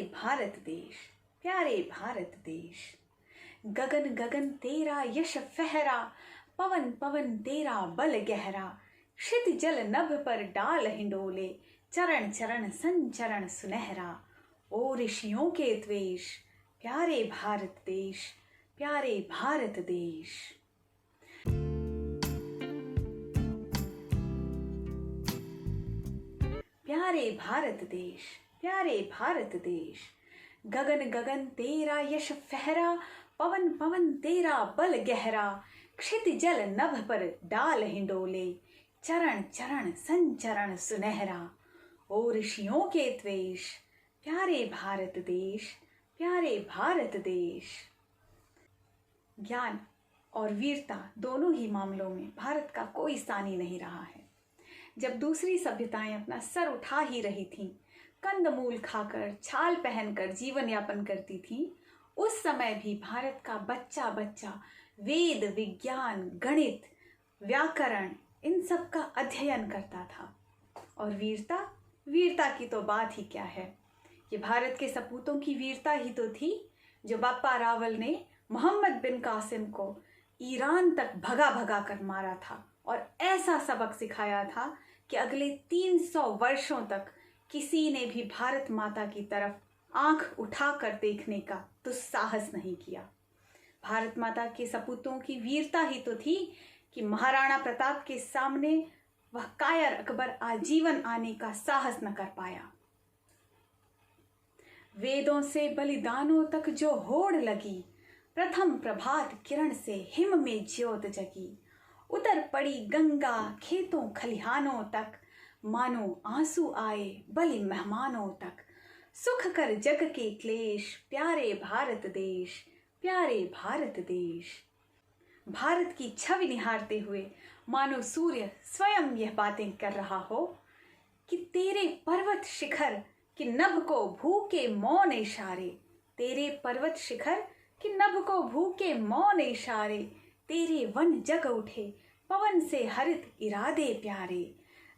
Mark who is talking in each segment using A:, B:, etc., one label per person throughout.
A: भारत देश, प्यारे भारत देश। गगन गगन तेरा यश फहरा, पवन पवन तेरा बल गहरा। क्षित जल नभ पर डाल हिंडोले, चरण चरण संचरण सुनहरा। ओ ऋषियों के द्वेष, प्यारे भारत देश, प्यारे भारत देश। प्यारे भारत देश, प्यारे भारत देश। गगन गगन तेरा यश फहरा, पवन पवन तेरा बल गहरा। क्षित जल नभ पर डाल हिंडोले, चरण चरण संचरण सुनहरा। ओ ऋषियों के द्वेष, प्यारे भारत देश, प्यारे भारत देश। ज्ञान और वीरता दोनों ही मामलों में भारत का कोई स्थानी नहीं रहा है। जब दूसरी सभ्यताएं अपना सर उठा ही रही थीं, कंदमूल खाकर छाल पहनकर जीवन यापन करती थीं, उस समय भी भारत का बच्चा बच्चा वेद, विज्ञान, गणित, व्याकरण इन सब का अध्ययन करता था। और वीरता, वीरता की तो बात ही क्या है। ये भारत के सपूतों की वीरता ही तो थी जो बाप्पा रावल ने मोहम्मद बिन कासिम को ईरान तक भगा भगा कर मारा था और ऐसा सबक सिखाया था कि अगले 300 वर्षों तक किसी ने भी भारत माता की तरफ आंख उठाकर देखने का दुस्साहस नहीं किया। भारत माता के सपूतों की वीरता ही तो थी कि महाराणा प्रताप के सामने वह कायर अकबर आजीवन आने का साहस न कर पाया। वेदों से बलिदानों तक जो होड़ लगी, प्रथम प्रभात किरण से हिम में ज्योत जगी। उतर पड़ी गंगा खेतों खलिहानों तक, मानो आंसू आए बलि मेहमानों तक। सुख कर जग के क्लेश, प्यारे भारत देश, प्यारे भारत देश। भारत की छवि निहारते हुए मानो सूर्य स्वयं यह बातें कर रहा हो कि तेरे पर्वत शिखर कि नभ को भूखे मौन इशारे। तेरे पर्वत शिखर कि नभ को भूखे मौन इशारे। तेरे वन जग उठे पवन से हरित इरादे प्यारे।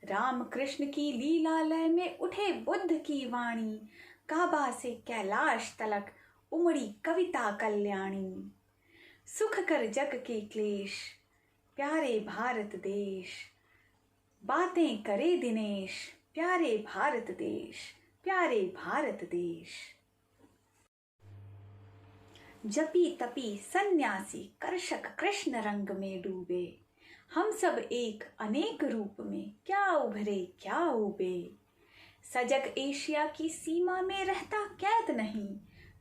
A: राम कृष्ण की लीलालय में उठे बुद्ध की वाणी, काबा से कैलाश तलक उमड़ी कविता कल्याणी। सुख कर जग के क्लेश, प्यारे भारत देश, बातें करे दिनेश, प्यारे भारत देश, प्यारे भारत देश। जपी तपी सन्यासी कर्षक कृष्ण रंग में डूबे, हम सब एक अनेक रूप में क्या उभरे क्या उबे। सजग एशिया की सीमा में रहता कैद नहीं,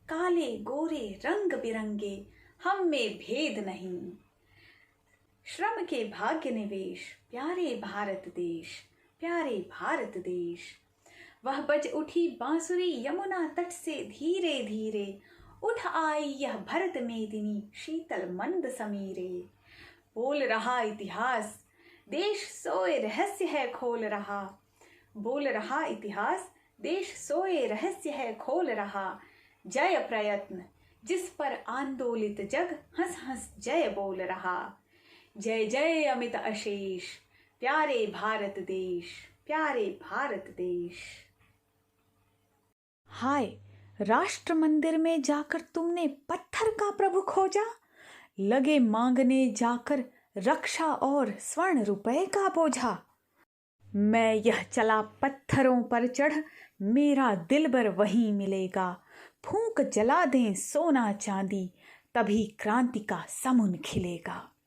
A: काले गोरे रंग बिरंगे हम में भेद नहीं। श्रम के भाग्य निवेश, प्यारे भारत देश, प्यारे भारत देश। वह बज उठी बांसुरी यमुना तट से धीरे धीरे, उठ आई यह भरत मेदिनी शीतल मंद समीरे। बोल रहा इतिहास देश सोए रहस्य है खोल रहा, बोल रहा इतिहास देश सोए रहस्य है खोल रहा। जय प्रयत्न जिस पर आंदोलित जग हंस हंस जय बोल रहा। जय जय अमित अशेष, प्यारे भारत देश, प्यारे भारत देश। हाय, राष्ट्र मंदिर में जाकर तुमने पत्थर का प्रभु खोजा, लगे मांगने जाकर रक्षा और स्वर्ण रुपए का बोझा। मैं यह चला पत्थरों पर चढ़, मेरा दिलबर वहीं मिलेगा। फूंक जला दें सोना चांदी, तभी क्रांति का समुन खिलेगा।